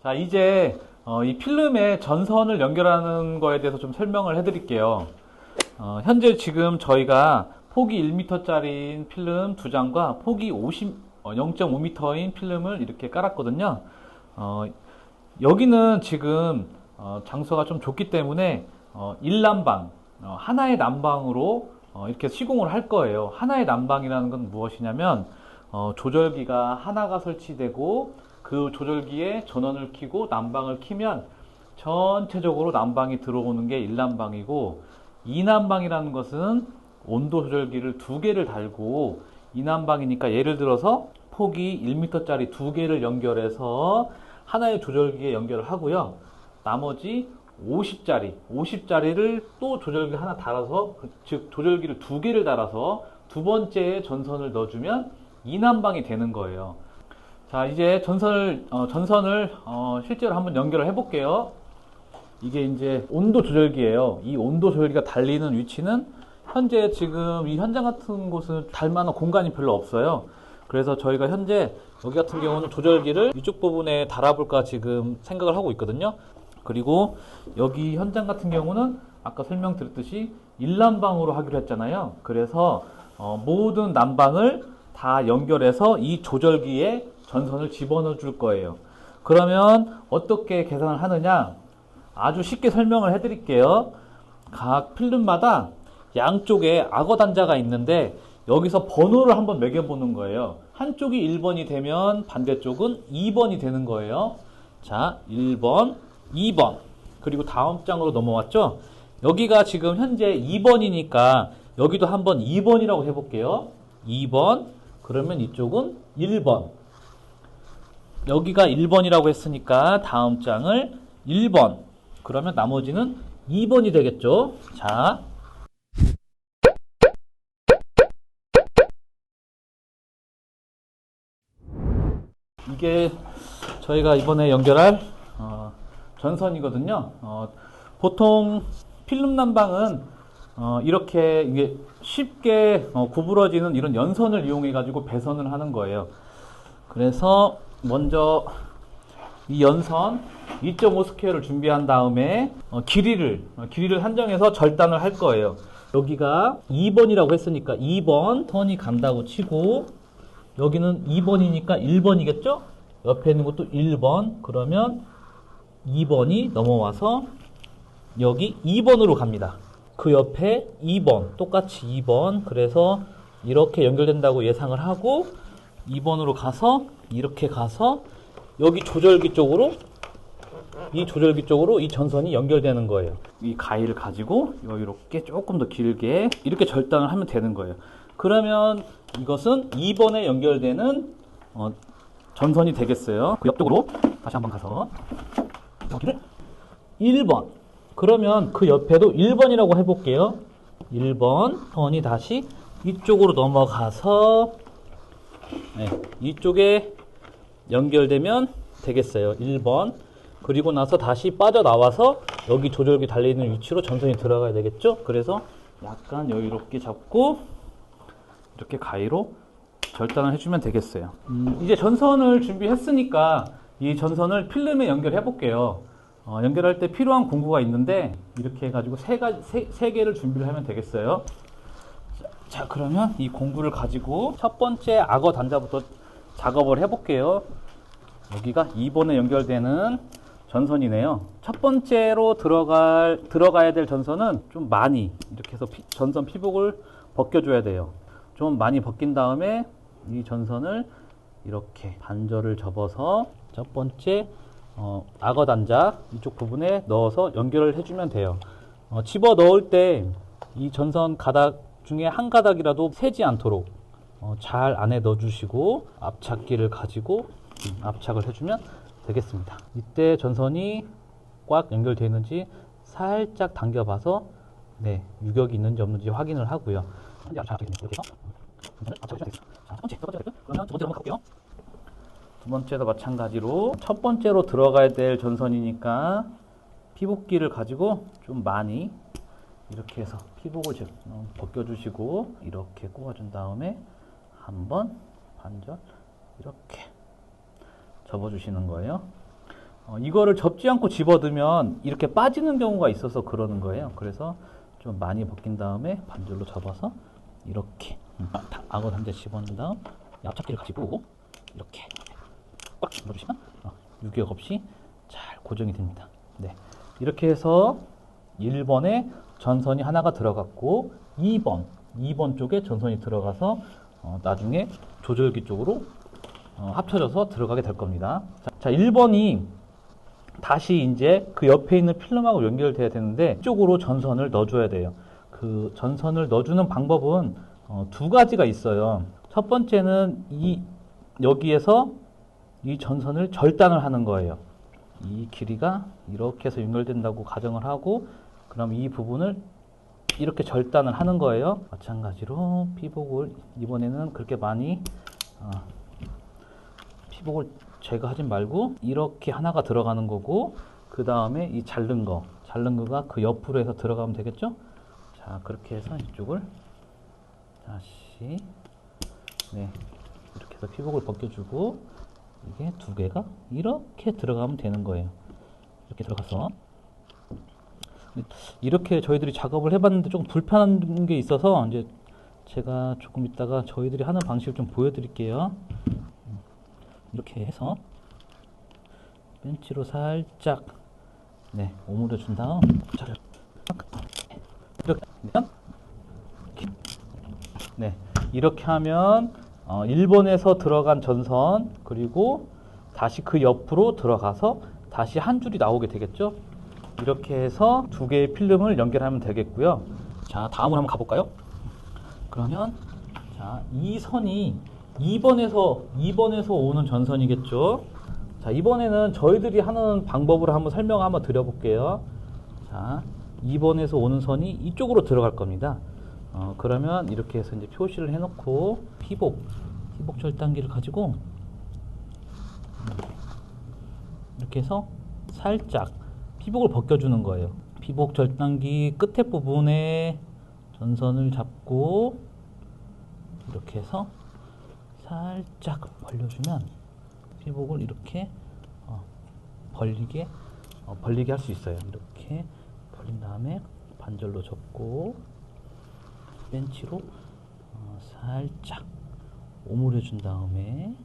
자, 이제 이 필름에 전선을 연결하는 거에 대해서 좀 설명을 해드릴게요. 현재 지금 저희가 폭이 1m짜리 필름 2장과 폭이 0.5m인 필름을 이렇게 깔았거든요. 어, 여기는 지금 장소가 좀 좁기 때문에 1난방, 하나의 난방으로 이렇게 시공을 할 거예요. 하나의 난방이라는 건 무엇이냐면 조절기가 하나가 설치되고 그 조절기에 전원을 켜고 난방을 켜면 전체적으로 난방이 들어오는 게 1난방이고, 2난방이라는 것은 온도 조절기를 2개를 달고, 2난방이니까 예를 들어서 폭이 1m짜리 2개를 연결해서 하나의 조절기에 연결을 하고요. 나머지 50짜리를 또 조절기 하나 달아서, 즉 조절기를 2개를 달아서 두 번째에 전선을 넣어주면 2난방이 되는 거예요. 자, 이제 전선을 실제로 한번 연결을 해볼게요. 이게 이제 온도 조절기예요. 이 온도 조절기가 달리는 위치는 현재 지금 이 현장 같은 곳은 달 만한 공간이 별로 없어요. 그래서 저희가 현재 여기 같은 경우는 조절기를 이쪽 부분에 달아볼까 지금 생각을 하고 있거든요. 그리고 여기 현장 같은 경우는 아까 설명드렸듯이 1난방으로 하기로 했잖아요. 그래서 모든 난방을 다 연결해서 이 조절기에 전선을 집어넣어 줄 거예요. 그러면 어떻게 계산을 하느냐? 아주 쉽게 설명을 해드릴게요. 각 필름마다 양쪽에 악어 단자가 있는데 여기서 번호를 한번 매겨보는 거예요. 한쪽이 1번이 되면 반대쪽은 2번이 되는 거예요. 자, 1번, 2번. 그리고 다음 장으로 넘어왔죠? 여기가 지금 현재 2번이니까 여기도 한번 2번이라고 해볼게요. 2번. 그러면 이쪽은 1번. 여기가 1번이라고 했으니까 다음 장을 1번. 그러면 나머지는 2번이 되겠죠. 자, 이게 저희가 이번에 연결할 전선이거든요. 보통 필름 난방은 이렇게 이게 쉽게 구부러지는 이런 연선을 이용해 가지고 배선을 하는 거예요. 그래서 먼저 이 연선 2.5스퀘어를 준비한 다음에 길이를 한정해서 절단을 할 거예요. 여기가 2번이라고 했으니까 2번 선이 간다고 치고, 여기는 2번이니까 1번이겠죠? 옆에 있는 것도 1번. 그러면 2번이 넘어와서 여기 2번으로 갑니다. 그 옆에 2번, 똑같이 2번. 그래서 이렇게 연결된다고 예상을 하고 2번으로 가서 이렇게 가서 여기 조절기 쪽으로 이 전선이 연결되는 거예요. 이 가위를 가지고 이렇게 조금 더 길게 이렇게 절단을 하면 되는 거예요. 그러면 이것은 2번에 연결되는 전선이 되겠어요. 그 옆쪽으로 다시 한번 가서 여기를 1번. 그러면 그 옆에도 1번이라고 해볼게요. 1번 선이 다시 이쪽으로 넘어가서 이쪽에 연결되면 되겠어요. 1번. 그리고 나서 다시 빠져나와서 여기 조절기 달려있는 위치로 전선이 들어가야 되겠죠? 그래서 약간 여유롭게 잡고 이렇게 가위로 절단을 해주면 되겠어요. 이제 전선을 준비했으니까 이 전선을 필름에 연결해 볼게요. 연결할 때 필요한 공구가 있는데 이렇게 해가지고 세 개를 준비를 하면 되겠어요. 자, 그러면 이 공구를 가지고 첫 번째 악어 단자부터 작업을 해볼게요. 여기가 2번에 연결되는 전선이네요. 첫 번째로 들어가야 될 전선은 좀 많이 이렇게 해서 전선 피복을 벗겨줘야 돼요. 좀 많이 벗긴 다음에 이 전선을 이렇게 반절을 접어서 첫 번째 악어 단자 이쪽 부분에 넣어서 연결을 해주면 돼요. 집어 넣을 때 이 전선 가닥 중에 한 가닥이라도 새지 않도록 잘 안에 넣어주시고 압착기를 가지고 압착을 해주면 되겠습니다. 이때 전선이 꽉 연결되어 있는지 살짝 당겨봐서 유격이 있는지 없는지 확인을 하고요. 두 번째도 마찬가지로 첫 번째로 들어가야 될 전선이니까 피복기를 가지고 좀 많이 이렇게 해서 피복을 벗겨주시고 이렇게 꼽아준 다음에 한번 반절 이렇게 접어주시는 거예요. 이거를 접지 않고 집어넣으면 이렇게 빠지는 경우가 있어서 그러는 거예요. 그래서 좀 많이 벗긴 다음에 반절로 접어서 이렇게 악어 한 대 집어넣은 다음 앞잡기를 가지고 이렇게 꽉 집어주시면 유격 없이 잘 고정이 됩니다. 네, 이렇게 해서 1번에 전선이 하나가 들어갔고 2번 쪽에 전선이 들어가서 나중에 조절기 쪽으로 합쳐져서 들어가게 될 겁니다. 자, 1번이 다시 이제 그 옆에 있는 필름하고 연결돼야 되는데 이쪽으로 전선을 넣어줘야 돼요. 그 전선을 넣어주는 방법은 두 가지가 있어요. 첫 번째는 여기에서 이 전선을 절단을 하는 거예요. 이 길이가 이렇게 해서 연결된다고 가정을 하고 그럼 이 부분을 이렇게 절단을 하는 거예요. 마찬가지로 피복을 이번에는 그렇게 많이 피복을 제거하지 말고 이렇게 하나가 들어가는 거고 그 다음에 이 자른 거가 그 옆으로 해서 들어가면 되겠죠. 자, 그렇게 해서 이쪽을 다시 이렇게 해서 피복을 벗겨주고 이게 두 개가 이렇게 들어가면 되는 거예요. 이렇게 들어가서 이렇게 저희들이 작업을 해봤는데 조금 불편한 게 있어서 이제 제가 조금 이따가 저희들이 하는 방식을 좀 보여드릴게요. 이렇게 해서 벤치로 살짝 오므려 준 다음 이렇게 하면 1번에서 들어간 전선 그리고 다시 그 옆으로 들어가서 다시 한 줄이 나오게 되겠죠. 이렇게 해서 두 개의 필름을 연결하면 되겠고요. 자, 다음으로 한번 가볼까요? 그러면 자, 이 선이 2번에서 오는 전선이겠죠. 자, 이번에는 저희들이 하는 방법으로 한번 설명 한번 드려볼게요. 자, 2번에서 오는 선이 이쪽으로 들어갈 겁니다. 그러면 이렇게 해서 이제 표시를 해놓고 피복 절단기를 가지고 이렇게 해서 살짝 피복을 벗겨주는 거예요. 피복 절단기 끝에 부분에 전선을 잡고 이렇게 해서 살짝 벌려주면 피복을 이렇게 벌리게 할 수 있어요. 이렇게 벌린 다음에 반절로 접고 벤치로 살짝 오므려 준 다음에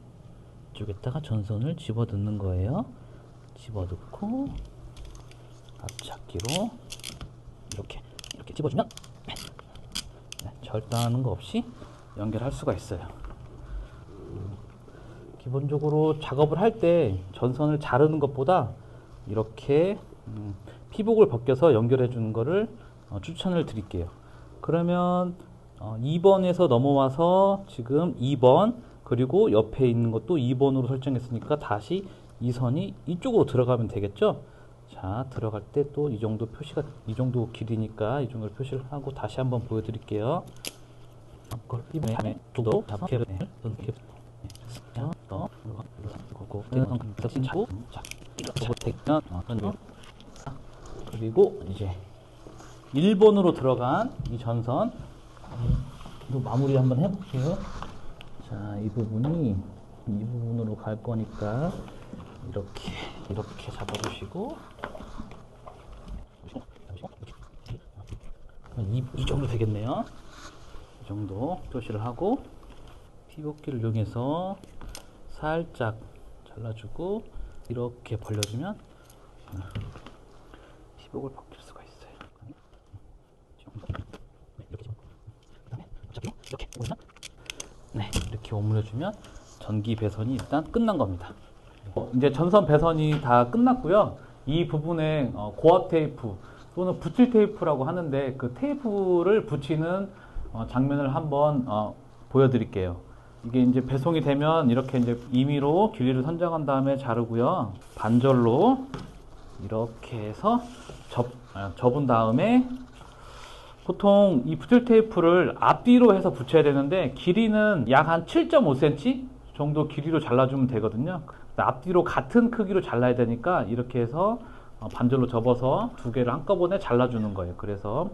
이쪽에다가 전선을 집어 넣는 거예요. 집어 넣고 앞잡기로 이렇게 집어주면 절단하는 거 없이 연결할 수가 있어요. 기본적으로 작업을 할 때 전선을 자르는 것보다 이렇게 피복을 벗겨서 연결해 주는 거를 추천을 드릴게요. 그러면 2번에서 넘어와서 지금 2번 그리고 옆에 있는 것도 2번으로 설정했으니까 다시 이 선이 이쪽으로 들어가면 되겠죠. 자, 들어갈 때 또 이 정도 표시가 이 정도 길이니까 이 정도를 표시를 하고 다시 한번 보여드릴게요. 그리고 이제 1번으로 들어간 이 전선 또 마무리 한번 해볼게요. 자, 이 부분으로 갈 거니까 이렇게 잡아주시고 이 정도 되겠네요. 이 정도 표시를 하고 피복기를 이용해서 살짝 잘라주고 이렇게 벌려주면 피복을 벗길 수가 있어요. 이렇게 오므려주면 전기 배선이 일단 끝난 겁니다. 이제 전선 배선이 다 끝났고요. 이 부분에 고압 테이프 또는 붙일 테이프라고 하는데 그 테이프를 붙이는 장면을 한번 보여드릴게요. 이게 이제 배송이 되면 이렇게 이제 임의로 길이를 선정한 다음에 자르고요. 반절로 이렇게 해서 접은 다음에 보통 이 붙일 테이프를 앞뒤로 해서 붙여야 되는데 길이는 약 한 7.5cm 정도 길이로 잘라주면 되거든요. 앞뒤로 같은 크기로 잘라야 되니까 이렇게 해서 반절로 접어서 두 개를 한꺼번에 잘라주는 거예요. 그래서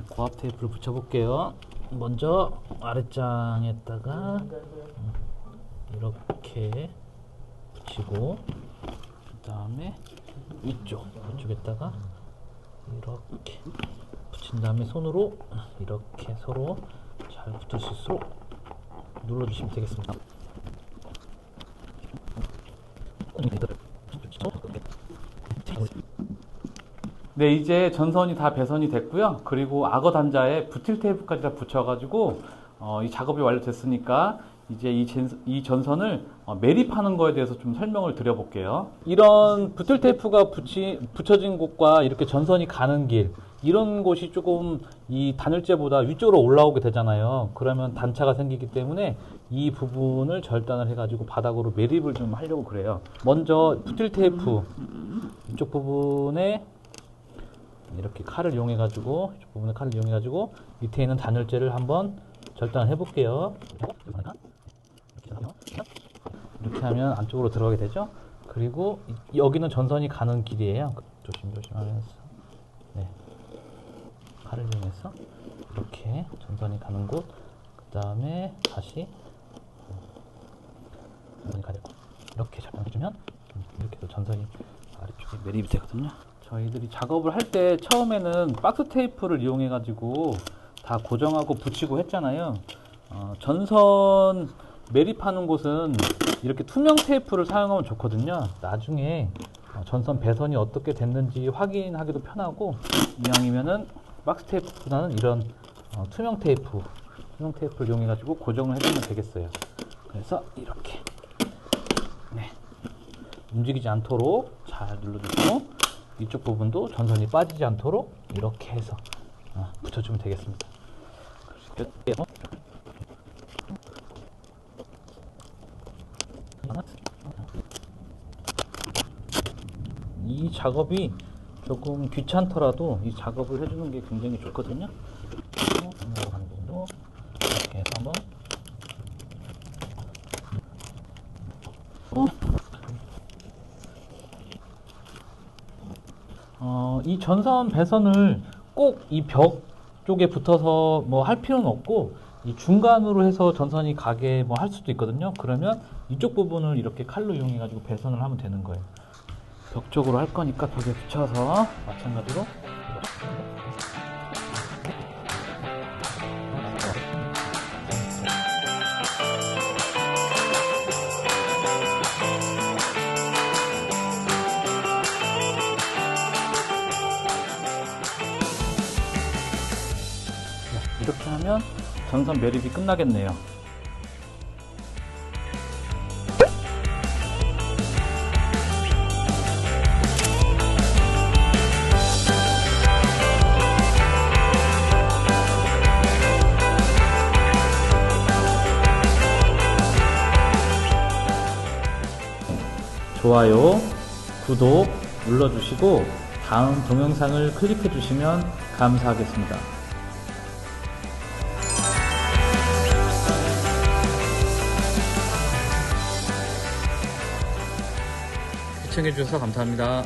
고압 테이프를 붙여볼게요. 먼저 아랫장에다가 이렇게 이렇게 붙이고, 그 다음에 이쪽에다가 이렇게 붙인 다음에 손으로 이렇게 서로 잘 붙을 수 있도록 눌러주시면 되겠습니다. 네, 이제 전선이 다 배선이 됐고요. 그리고 악어 단자에 부틸 테이프까지 다 붙여가지고 이 작업이 완료됐으니까 이제 이 전선을 매립하는 거에 대해서 좀 설명을 드려볼게요. 이런 부틸 테이프가 붙여진 곳과 이렇게 전선이 가는 길, 이런 곳이 조금 이 단열재보다 위쪽으로 올라오게 되잖아요. 그러면 단차가 생기기 때문에 이 부분을 절단을 해가지고 바닥으로 매립을 좀 하려고 그래요. 먼저 부틸 테이프 이쪽 부분에 이렇게 칼을 이용해가지고 이쪽 부분에 칼을 이용해가지고 밑에 있는 단열재를 한번 절단을 해볼게요. 이렇게 하면 안쪽으로 들어가게 되죠. 그리고 여기는 전선이 가는 길이에요. 조심조심하면서 네. 칼을 이용해서 이렇게 전선이 가는 곳, 그 다음에 다시 전선이 가야 되고 이렇게 절단해주면 이렇게 또 전선이 아래쪽에 매립이 되거든요. 저희들이 작업을 할 때 처음에는 박스 테이프를 이용해 가지고 다 고정하고 붙이고 했잖아요. 전선 매립하는 곳은 이렇게 투명 테이프를 사용하면 좋거든요. 나중에 전선 배선이 어떻게 됐는지 확인하기도 편하고, 이왕이면은 박스 테이프보다는 이런 투명 테이프를 이용해 가지고 고정을 해주면 되겠어요. 그래서 이렇게 움직이지 않도록 잘 눌러주시고, 이쪽 부분도 전선이 빠지지 않도록 이렇게 해서 붙여주면 되겠습니다. 이 작업이 조금 귀찮더라도 이 작업을 해주는 게 굉장히 좋거든요. 가는 부분도 이렇게 해서 한번 이 전선 배선을 꼭 이 벽 쪽에 붙어서 뭐 할 필요는 없고, 이 중간으로 해서 전선이 가게 뭐 할 수도 있거든요. 그러면 이쪽 부분을 이렇게 칼로 이용해 가지고 배선을 하면 되는 거예요. 벽 쪽으로 할 거니까 벽에 붙여서 마찬가지로 이렇게 하면 전선 매립이 끝나겠네요. 좋아요, 구독 눌러주시고 다음 동영상을 클릭해 주시면 감사하겠습니다. 시청해 주셔서 감사합니다.